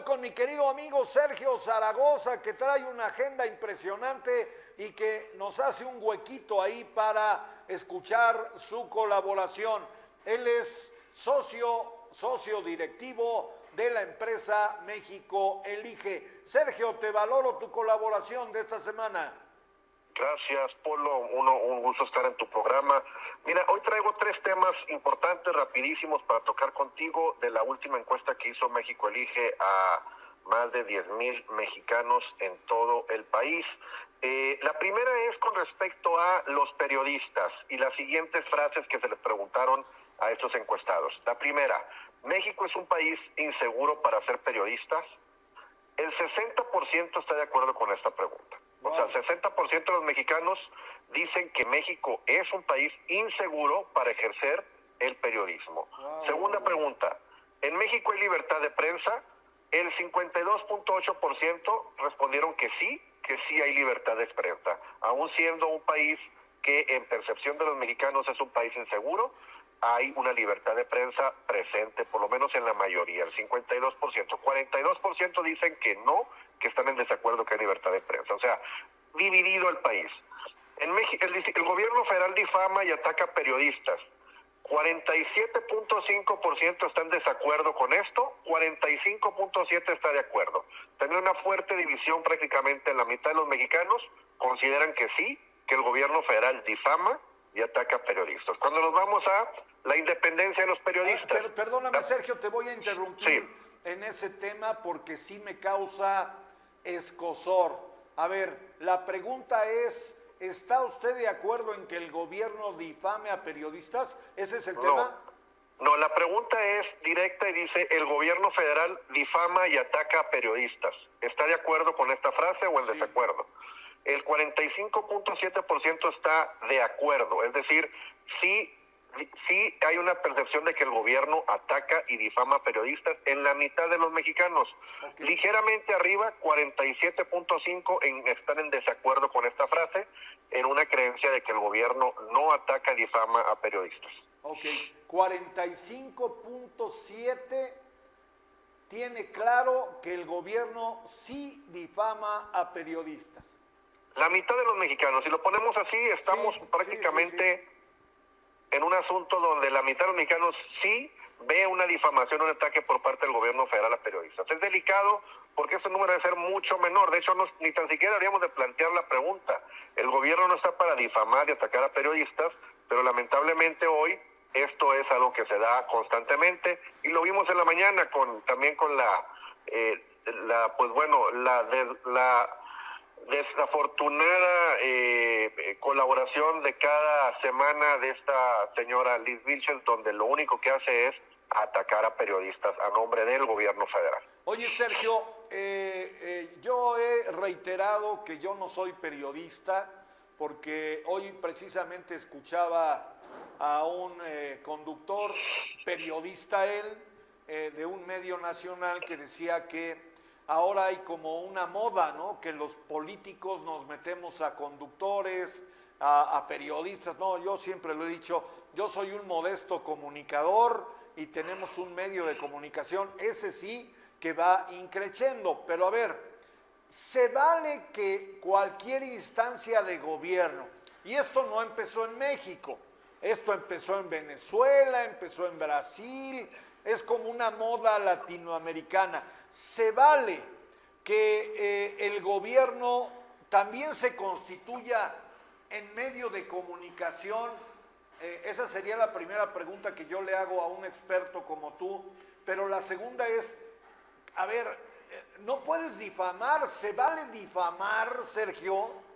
voy con mi querido amigo Sergio Zaragoza, que trae una agenda impresionante y que nos hace un huequito ahí para escuchar su colaboración. Él es socio directivo de la empresa México Elige. Sergio, te valoro tu colaboración de esta semana. Gracias, Polo. Un gusto estar en tu programa. Mira, hoy traigo 3 temas importantes, rapidísimos, para tocar contigo de la última encuesta que hizo México Elige a más de 10,000 mexicanos en todo el país. La primera es con respecto a los periodistas y las siguientes frases que se les preguntaron a estos encuestados. La primera: ¿México es un país inseguro para ser periodistas? El 60% está de acuerdo con esta pregunta. O sea, 60% de los mexicanos dicen que México es un país inseguro para ejercer el periodismo. Segunda pregunta: ¿en México hay libertad de prensa? El 52.8% respondieron que sí hay libertad de prensa, aún siendo un país que en percepción de los mexicanos es un país inseguro. Hay una libertad de prensa presente, por lo menos en la mayoría, el 52%. 42% dicen que no, que están en desacuerdo que hay libertad de prensa. O sea, dividido el país. En México, el gobierno federal difama y ataca a periodistas. 47.5% están en desacuerdo con esto, 45.7% está de acuerdo. También una fuerte división, prácticamente en la mitad de los mexicanos consideran que sí, que el gobierno federal difama y ataca a periodistas. Cuando nos vamos a la independencia de los periodistas... Perdóname, Sergio, te voy a interrumpir en ese tema porque sí me causa escozor. A ver, la pregunta es, ¿está usted de acuerdo en que el gobierno difame a periodistas? ¿Ese es el tema? No, la pregunta es directa y dice: el gobierno federal difama y ataca a periodistas. ¿Está de acuerdo con esta frase o en desacuerdo? El 45.7% está de acuerdo, es decir, sí hay una percepción de que el gobierno ataca y difama a periodistas en la mitad de los mexicanos. Ligeramente arriba, 47.5% están en desacuerdo con esta frase, en una creencia de que el gobierno no ataca y difama a periodistas. 45.7% tiene claro que el gobierno sí difama a periodistas. La mitad de los mexicanos, si lo ponemos así, estamos prácticamente en un asunto donde la mitad de los mexicanos sí ve una difamación, un ataque por parte del gobierno federal a periodistas. Es delicado porque ese número debe ser mucho menor. De hecho, ni tan siquiera deberíamos de plantear la pregunta. El gobierno no está para difamar y atacar a periodistas, pero lamentablemente hoy esto es algo que se da constantemente, y lo vimos en la mañana también con la desafortunada colaboración de cada semana de esta señora Liz Vilches, donde lo único que hace es atacar a periodistas a nombre del gobierno federal. Oye, Sergio, yo he reiterado que yo no soy periodista, porque hoy precisamente escuchaba a un conductor, periodista él, de un medio nacional, que decía que ahora hay como una moda, ¿no? Que los políticos nos metemos a conductores, a periodistas. No, yo siempre lo he dicho, yo soy un modesto comunicador y tenemos un medio de comunicación, ese sí, que va increciendo. Pero a ver, se vale que cualquier instancia de gobierno, y esto no empezó en México, esto empezó en Venezuela, empezó en Brasil, es como una moda latinoamericana. Se vale que el gobierno también se constituya en medio de comunicación. Esa sería la primera pregunta que yo le hago a un experto como tú. Pero la segunda es, a ver, no puedes difamar, ¿se vale difamar, Sergio?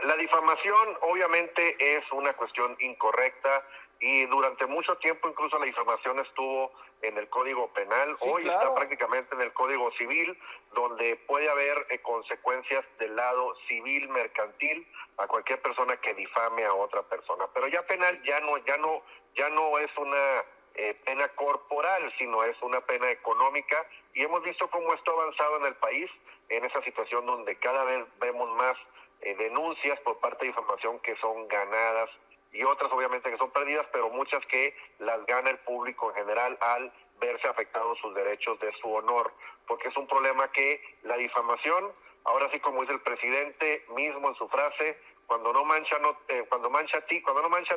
La difamación obviamente es una cuestión incorrecta, y durante mucho tiempo incluso la difamación estuvo en el Código Penal. Sí, hoy claro, está prácticamente en el Código Civil, donde puede haber consecuencias del lado civil mercantil a cualquier persona que difame a otra persona. Pero ya penal ya no es una pena corporal, sino es una pena económica, y hemos visto cómo esto ha avanzado en el país, en esa situación donde cada vez vemos más denuncias por parte de difamación que son ganadas, y otras obviamente que son perdidas, pero muchas que las gana el público en general al verse afectados sus derechos de su honor, porque es un problema que la difamación, ahora sí como dice el presidente mismo en su frase, cuando no mancha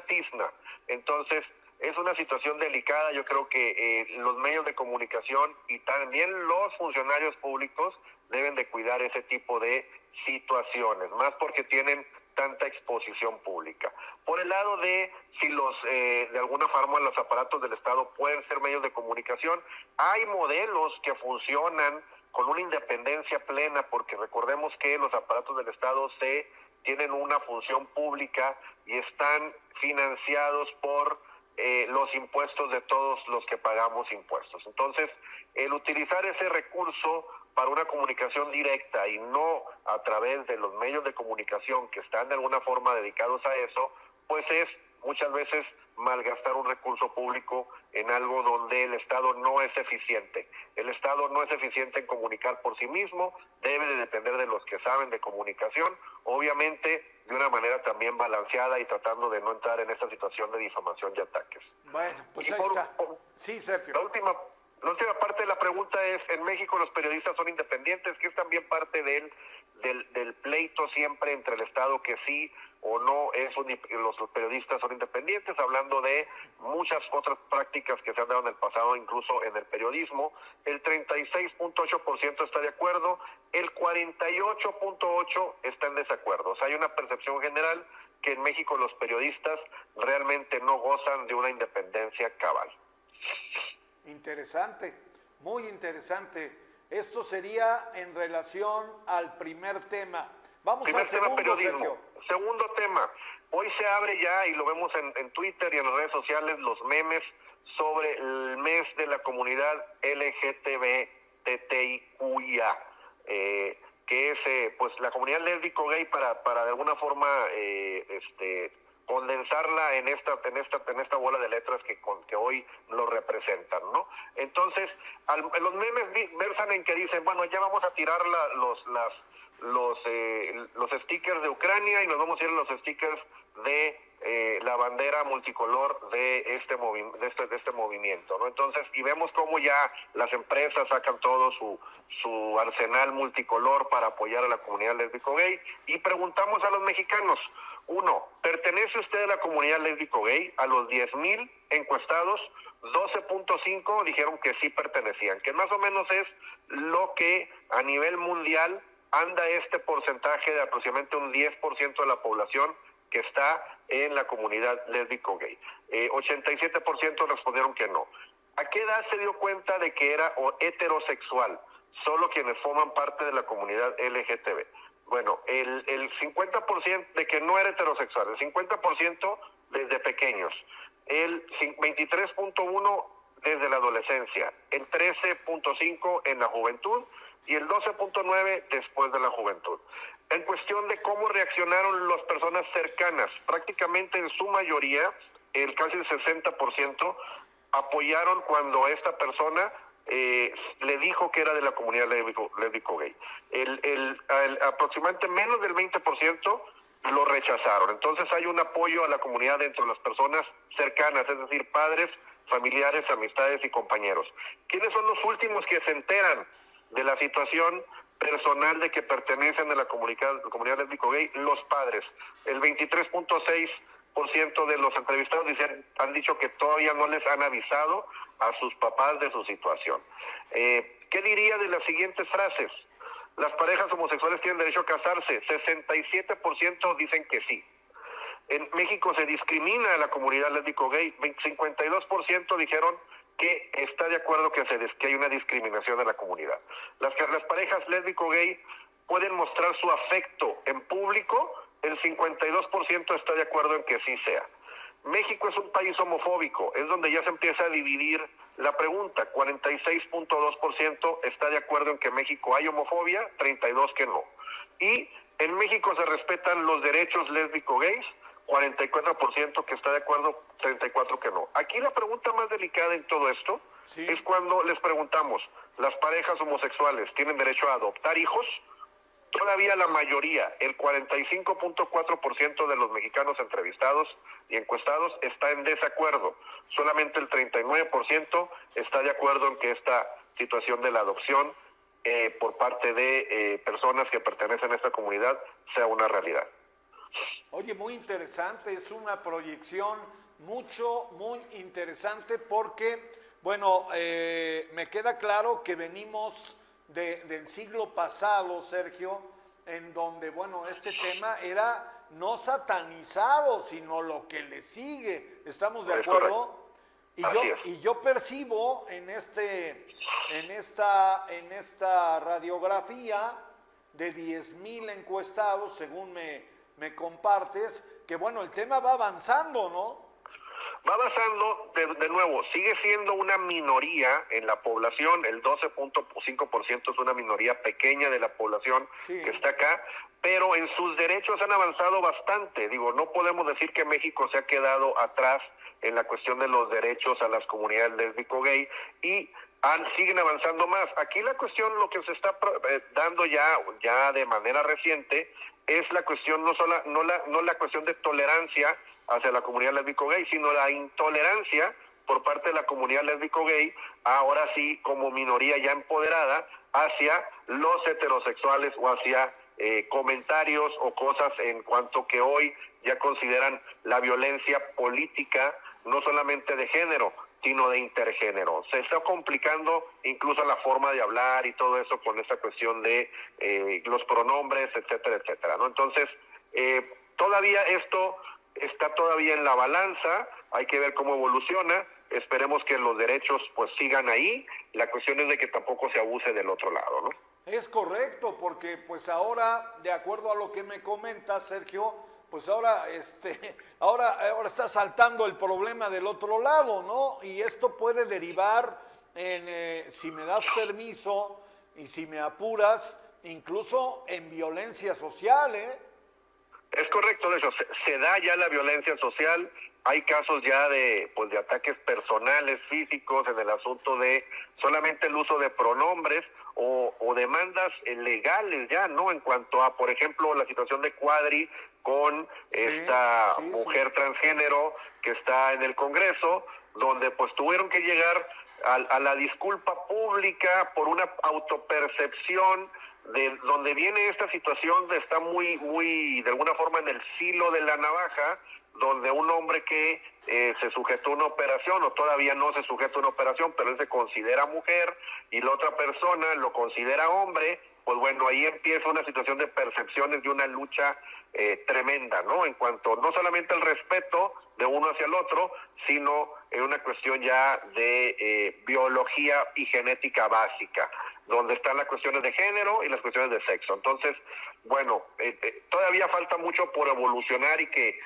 tizna. Entonces es una situación delicada. Yo creo que los medios de comunicación y también los funcionarios públicos deben de cuidar ese tipo de situaciones, más porque tienen tanta exposición pública. Por el lado de si de alguna forma los aparatos del Estado pueden ser medios de comunicación, hay modelos que funcionan con una independencia plena, porque recordemos que los aparatos del Estado tienen una función pública y están financiados por los impuestos de todos los que pagamos impuestos. Entonces, el utilizar ese recurso para una comunicación directa y no a través de los medios de comunicación que están de alguna forma dedicados a eso, pues es muchas veces malgastar un recurso público en algo donde el Estado no es eficiente. El Estado no es eficiente en comunicar por sí mismo, debe de depender de los que saben de comunicación, obviamente de una manera también balanceada y tratando de no entrar en esta situación de difamación y ataques. Bueno, pues ahí está. Sí, Sergio. La última parte de la pregunta es, ¿en México los periodistas son independientes? Que es también parte del pleito siempre entre el Estado, que sí o no los periodistas son independientes, hablando de muchas otras prácticas que se han dado en el pasado, incluso en el periodismo. El 36.8% está de acuerdo, el 48.8% está en desacuerdo. O sea, hay una percepción general que en México los periodistas realmente no gozan de una independencia cabal. Interesante, muy interesante. Esto sería en relación al primer tema. Vamos al segundo, periodismo. Sergio. Segundo tema. Hoy se abre ya, y lo vemos en Twitter y en las redes sociales, los memes sobre el mes de la comunidad LGTBTIQIA, que es pues la comunidad lésbico gay para de alguna forma condensarla en esta bola de letras que hoy lo representan, ¿no? Entonces, los memes versan en que dicen, bueno, ya vamos a tirar los stickers de Ucrania y nos vamos a ir a los stickers de la bandera multicolor de este movimiento, ¿no? Entonces, y vemos cómo ya las empresas sacan todo su arsenal multicolor para apoyar a la comunidad lésbico gay, y preguntamos a los mexicanos, uno, ¿pertenece usted a la comunidad lésbico gay? A los 10,000 encuestados, 12.5 dijeron que sí pertenecían, que más o menos es lo que a nivel mundial anda este porcentaje de aproximadamente un 10% de la población que está en la comunidad lésbico gay. 87% respondieron que no. ¿A qué edad se dio cuenta de que era heterosexual? Solo quienes forman parte de la comunidad LGTB. Bueno, el 50% de que no era heterosexual, el 50% desde pequeños, el 23.1% desde la adolescencia, el 13.5% en la juventud y el 12.9% después de la juventud. En cuestión de cómo reaccionaron las personas cercanas, prácticamente en su mayoría, casi el 60%, apoyaron cuando esta persona le dijo que era de la comunidad lésbico gay. Aproximadamente menos del 20% lo rechazaron. Entonces hay un apoyo a la comunidad dentro de las personas cercanas, es decir, padres, familiares, amistades y compañeros. ¿Quiénes son los últimos que se enteran de la situación personal de que pertenecen a la comunidad lésbico gay? Los padres. El 23.6% de los entrevistados han dicho que todavía no les han avisado a sus papás de su situación. ¿Qué diría de las siguientes frases? Las parejas homosexuales tienen derecho a casarse. 67% dicen que sí. En México se discrimina a la comunidad lésbico gay. 52% dijeron que está de acuerdo que hay una discriminación de la comunidad. Las parejas lésbico gay pueden mostrar su afecto en público. El 52% está de acuerdo en que sí sea. México es un país homofóbico, es donde ya se empieza a dividir la pregunta. 46.2% está de acuerdo en que en México hay homofobia, 32% que no. Y en México se respetan los derechos lésbico-gays, 44% que está de acuerdo, 34% que no. Aquí la pregunta más delicada en todo esto es cuando les preguntamos, ¿las parejas homosexuales tienen derecho a adoptar hijos? Todavía la mayoría, el 45.4% de los mexicanos entrevistados y encuestados está en desacuerdo. Solamente el 39% está de acuerdo en que esta situación de la adopción por parte de personas que pertenecen a esta comunidad sea una realidad. Oye, muy interesante, es una proyección muy interesante porque, bueno, me queda claro que venimos del siglo pasado, Sergio, en donde, bueno, este tema era no satanizado, sino lo que le sigue. ¿Estamos de acuerdo? Y yo percibo en esta radiografía de 10,000 encuestados, según me compartes, que bueno, el tema va avanzando, ¿no? Va avanzando, de nuevo, sigue siendo una minoría en la población, el 12.5% es una minoría pequeña de la población que está acá, pero en sus derechos han avanzado bastante. Digo, no podemos decir que México se ha quedado atrás en la cuestión de los derechos a las comunidades lésbico-gay y siguen avanzando más. Aquí la cuestión, lo que se está dando ya de manera reciente, es la cuestión, no la cuestión de tolerancia hacia la comunidad lésbico-gay, sino la intolerancia por parte de la comunidad lésbico-gay, ahora sí como minoría ya empoderada, hacia los heterosexuales o hacia comentarios o cosas en cuanto que hoy ya consideran la violencia política, no solamente de género, sino de intergénero. Se está complicando incluso la forma de hablar y todo eso con esta cuestión de los pronombres, etcétera, etcétera, ¿no? Entonces, todavía esto está todavía en la balanza, hay que ver cómo evoluciona, esperemos que los derechos pues sigan ahí, la cuestión es de que tampoco se abuse del otro lado, ¿no? Es correcto, porque pues ahora, de acuerdo a lo que me comenta Sergio, pues ahora está saltando el problema del otro lado, ¿no? Y esto puede derivar en, si me das permiso y si me apuras, incluso en violencia social, ¿eh? Es correcto, de hecho, se da ya la violencia social, hay casos ya de ataques personales, físicos, en el asunto de solamente el uso de pronombres o demandas legales ya, ¿no? En cuanto a, por ejemplo, la situación de Cuadri con esta mujer transgénero que está en el Congreso, donde pues tuvieron que llegar a la disculpa pública por una autopercepción de donde viene esta situación de está muy de alguna forma en el filo de la navaja, donde un hombre que se sujetó a una operación o todavía no se sujeta a una operación, pero él se considera mujer y la otra persona lo considera hombre, pues bueno, ahí empieza una situación de percepciones de una lucha tremenda, ¿no? En cuanto no solamente el respeto de uno hacia el otro, sino en una cuestión ya de biología y genética básica, donde están las cuestiones de género y las cuestiones de sexo. Entonces, bueno, todavía falta mucho por evolucionar y que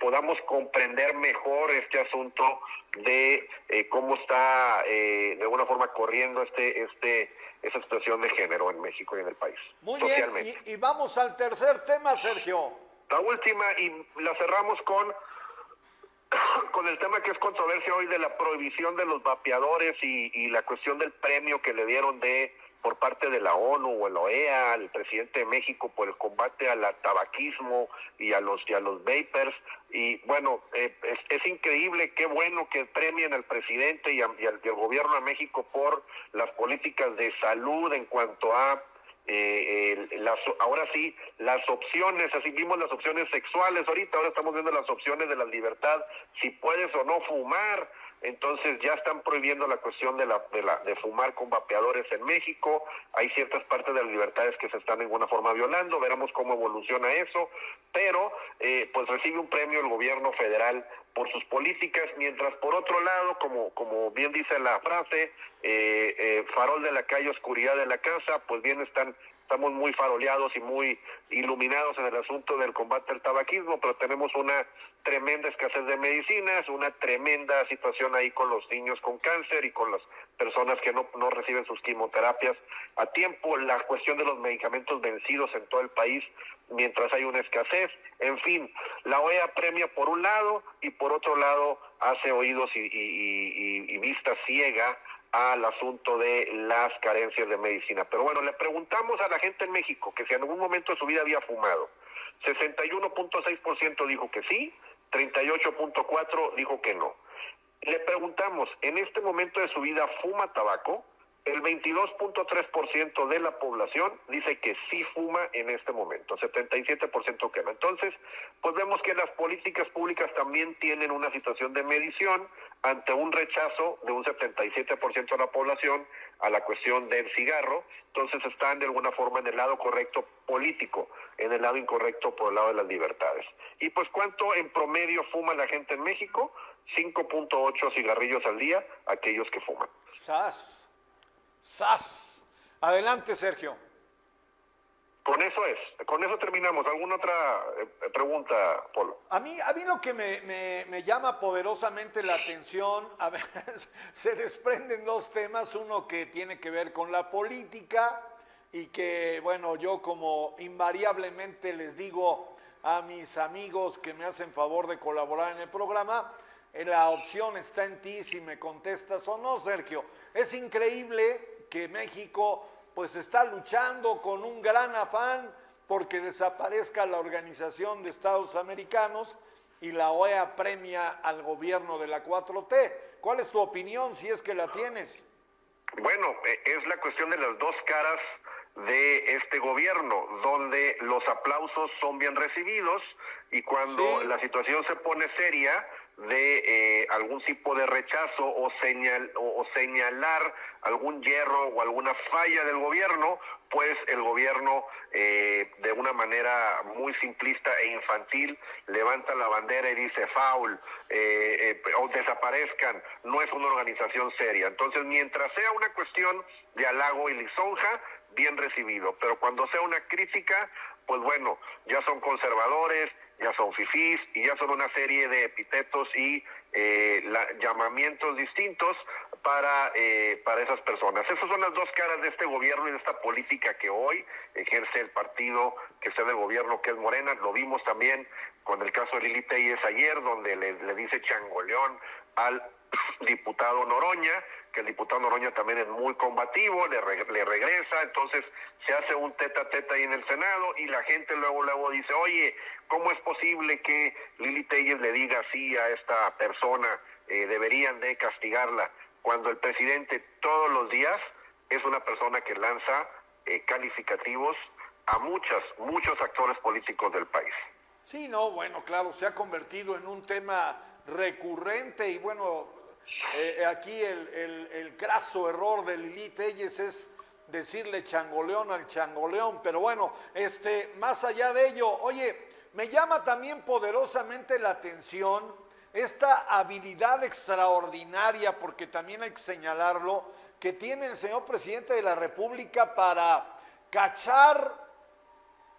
podamos comprender mejor este asunto de cómo está de alguna forma corriendo esa situación de género en México y en el país. Muy bien, y vamos al tercer tema, Sergio. La última, y la cerramos con el tema que es controversia hoy de la prohibición de los vapeadores y la cuestión del premio que le dieron por parte de la ONU o el OEA al presidente de México por el combate al tabaquismo y a los vapers. Y bueno, es increíble, qué bueno que premien al presidente y al gobierno de México por las políticas de salud en cuanto a ahora sí, las opciones, así vimos las opciones sexuales ahora estamos viendo las opciones de la libertad, si puedes o no fumar. Entonces ya están prohibiendo la cuestión de fumar con vapeadores en México, hay ciertas partes de las libertades que se están de alguna forma violando, veremos cómo evoluciona eso, pero pues recibe un premio el gobierno federal por sus políticas, mientras por otro lado, como bien dice la frase, farol de la calle, oscuridad de la casa, pues bien estamos muy faroleados y muy iluminados en el asunto del combate al tabaquismo, pero tenemos una tremenda escasez de medicinas, una tremenda situación ahí con los niños con cáncer y con las personas que no reciben sus quimioterapias a tiempo, la cuestión de los medicamentos vencidos en todo el país mientras hay una escasez. En fin, la OEA premia por un lado y por otro lado hace oídos y vista ciega al asunto de las carencias de medicina. Pero bueno, le preguntamos a la gente en México que si en algún momento de su vida había fumado. 61.6% dijo que sí, 38.4% dijo que no. Le preguntamos, ¿en este momento de su vida fuma tabaco? El 22.3% de la población dice que sí fuma en este momento, 77% que no. Entonces, pues vemos que las políticas públicas también tienen una situación de medición ante un rechazo de un 77% de la población a la cuestión del cigarro. Entonces están de alguna forma en el lado correcto político, en el lado incorrecto por el lado de las libertades. Y pues, ¿cuánto en promedio fuma la gente en México? 5.8 cigarrillos al día, aquellos que fuman. ¡Sas! ¡Sas! Adelante, Sergio. Con eso terminamos. ¿Alguna otra pregunta, Polo? A mí lo que me llama poderosamente la atención, a ver, se desprenden dos temas, uno que tiene que ver con la política y que, bueno, yo como invariablemente les digo a mis amigos que me hacen favor de colaborar en el programa, la opción está en ti si me contestas o no, Sergio. Es increíble que México pues está luchando con un gran afán porque desaparezca la Organización de Estados Americanos y la OEA premia al gobierno de la 4T. ¿Cuál es tu opinión, si es que la tienes? Bueno, es la cuestión de las dos caras de este gobierno, donde los aplausos son bien recibidos y cuando la situación se pone seria de algún tipo de rechazo o señalar algún hierro o alguna falla del gobierno, pues el gobierno de una manera muy simplista e infantil levanta la bandera y dice foul, o desaparezcan, no es una organización seria. Entonces, mientras sea una cuestión de halago y lisonja, bien recibido, pero cuando sea una crítica, pues bueno, ya son conservadores, ya son fifís y ya son una serie de epítetos y llamamientos distintos para esas personas. Esas son las dos caras de este gobierno y de esta política que hoy ejerce el partido que está en el gobierno, que es Morena. Lo vimos también con el caso de Lili Telles ayer, donde le dice changoleón al diputado Noroña, que el diputado Noroña también es muy combativo, le regresa, entonces se hace un tete a tete ahí en el Senado y la gente luego dice, oye, ¿cómo es posible que Lili Telles le diga así a esta persona? Deberían de castigarla, cuando el presidente todos los días es una persona que lanza calificativos a muchos actores políticos del país. Sí, no, bueno, claro, se ha convertido en un tema recurrente y bueno, aquí el craso error de Lili Telles es decirle changoleón al changoleón, pero bueno, más allá de ello, oye, me llama también poderosamente la atención esta habilidad extraordinaria, porque también hay que señalarlo, que tiene el señor presidente de la República para cachar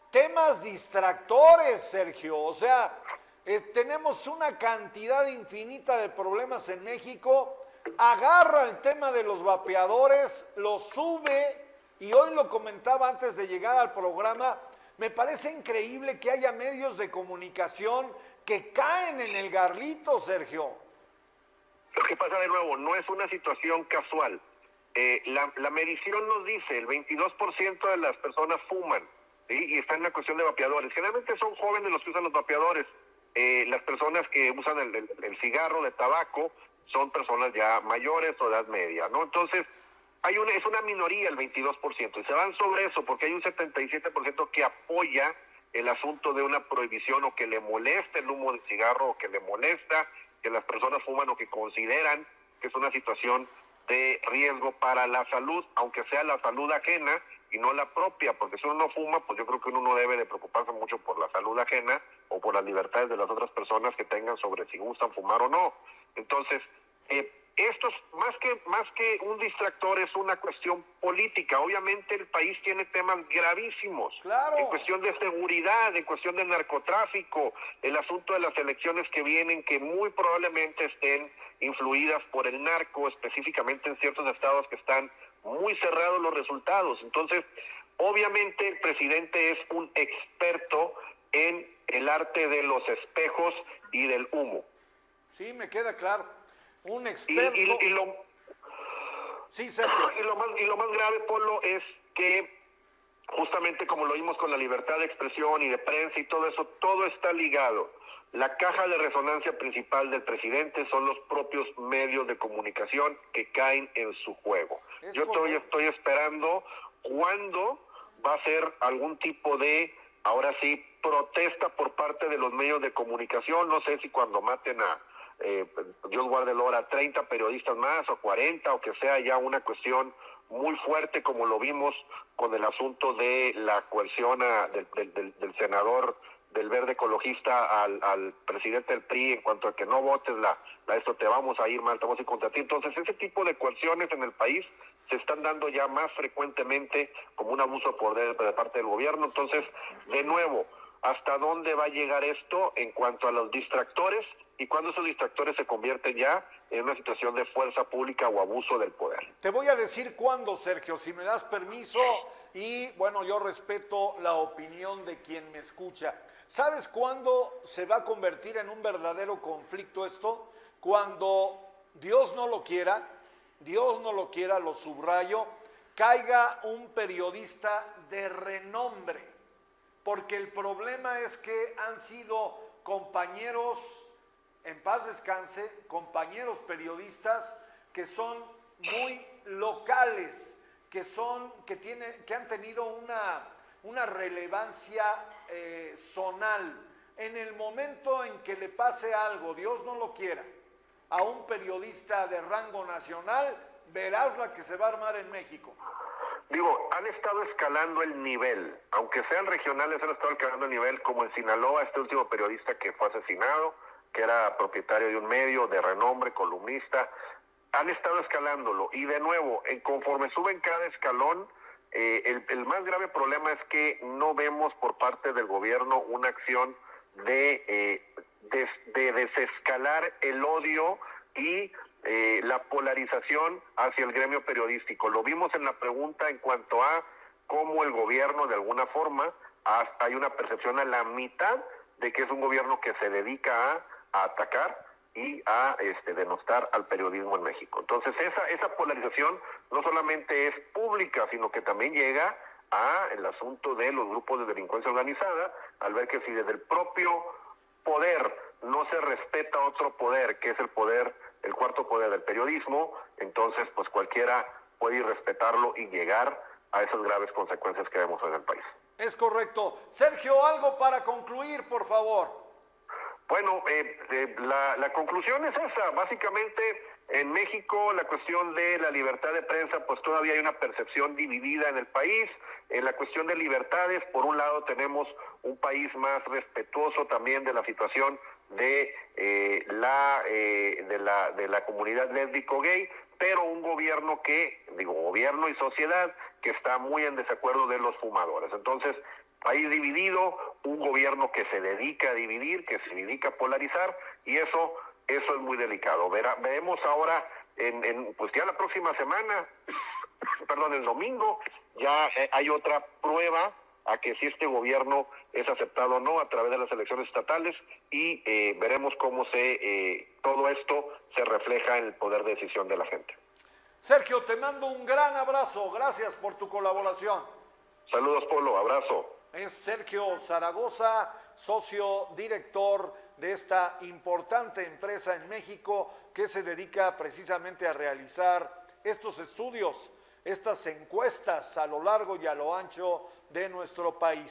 temas distractores, Sergio. O sea, tenemos una cantidad infinita de problemas en México, agarra el tema de los vapeadores, lo sube, y hoy lo comentaba antes de llegar al programa, me parece increíble que haya medios de comunicación que caen en el garlito, Sergio. Lo que pasa de nuevo, no es una situación casual. La medición nos dice, el 22% de las personas fuman, ¿sí? Y está en la cuestión de vapeadores. Generalmente son jóvenes los que usan los vapeadores. Las personas que usan el cigarro de tabaco son personas ya mayores o edad media, ¿no? Entonces, es una minoría el 22%, y se van sobre eso porque hay un 77% que apoya el asunto de una prohibición o que le molesta el humo del cigarro o que le molesta que las personas fuman o que consideran que es una situación de riesgo para la salud, aunque sea la salud ajena y no la propia, porque si uno no fuma, pues yo creo que uno no debe de preocuparse mucho por la salud ajena o por las libertades de las otras personas que tengan sobre si gustan fumar o no. Entonces, esto es más que un distractor, es una cuestión política. Obviamente el país tiene temas gravísimos, claro, en cuestión de seguridad, en cuestión de narcotráfico, el asunto de las elecciones que vienen, que muy probablemente estén influidas por el narco, específicamente en ciertos estados que están muy cerrados los resultados. Entonces, obviamente el presidente es un experto en el arte de los espejos y del humo. Sí, me queda claro. Un experto. Sí, Sergio. Y lo más grave, Polo, es que justamente como lo vimos con la libertad de expresión y de prensa y todo eso, todo está ligado. La caja de resonancia principal del presidente son los propios medios de comunicación que caen en su juego. Yo estoy esperando cuándo va a ser algún tipo de, ahora sí, protesta por parte de los medios de comunicación. No sé si cuando maten a, Dios guarde el hora, 30 periodistas más o 40, o que sea ya una cuestión muy fuerte como lo vimos con el asunto de la coerción del senador del Verde Ecologista al presidente del PRI en cuanto a que no votes esto te vamos a ir mal, te vamos a ir contra ti. Entonces ese tipo de coerciones en el país se están dando ya más frecuentemente como un abuso de poder de parte del gobierno. Entonces, de nuevo, ¿hasta dónde va a llegar esto en cuanto a los distractores y cuándo esos distractores se convierten ya en una situación de fuerza pública o abuso del poder? Te voy a decir cuándo, Sergio, si me das permiso, y bueno, yo respeto la opinión de quien me escucha. ¿Sabes cuándo se va a convertir en un verdadero conflicto esto? Cuando Dios no lo quiera, lo subrayo, caiga un periodista de renombre, porque el problema es que han sido compañeros, en paz descanse, compañeros periodistas que son muy locales, que han tenido una relevancia zonal. En el momento en que le pase algo, Dios no lo quiera, a un periodista de rango nacional, verás la que se va a armar en México. Digo, han estado escalando el nivel, aunque sean regionales, han estado escalando el nivel, como en Sinaloa, este último periodista que fue asesinado, que era propietario de un medio de renombre, columnista, han estado escalándolo. Y de nuevo, conforme suben cada escalón, el más grave problema es que no vemos por parte del gobierno una acción de desescalar el odio y la polarización hacia el gremio periodístico. Lo vimos en la pregunta en cuanto a cómo el gobierno, de alguna forma, hay una percepción a la mitad de que es un gobierno que se dedica a atacar y a denostar al periodismo en México. Entonces esa polarización no solamente es pública, sino que también llega a el asunto de los grupos de delincuencia organizada, al ver que si desde el propio poder no se respeta otro poder, que es el cuarto poder del periodismo, entonces pues cualquiera puede irrespetarlo y llegar a esas graves consecuencias que vemos en el país. Es correcto. Sergio, algo para concluir, por favor. Bueno, la conclusión es esa. Básicamente, en México, la cuestión de la libertad de prensa, pues todavía hay una percepción dividida en el país. En la cuestión de libertades, por un lado, tenemos un país más respetuoso también de la situación de la comunidad lésbico-gay, pero un gobierno gobierno y sociedad que está muy en desacuerdo de los fumadores. Entonces, país dividido, un gobierno que se dedica a dividir, que se dedica a polarizar, y eso es muy delicado. Veremos ahora, pues ya la próxima semana, perdón, el domingo, ya hay otra prueba a que si este gobierno es aceptado o no a través de las elecciones estatales, y veremos cómo todo esto se refleja en el poder de decisión de la gente. Sergio, te mando un gran abrazo. Gracias por tu colaboración. Saludos, Polo. Abrazo. Es Sergio Zaragoza, socio director de esta importante empresa en México que se dedica precisamente a realizar estos estudios, estas encuestas a lo largo y a lo ancho de nuestro país.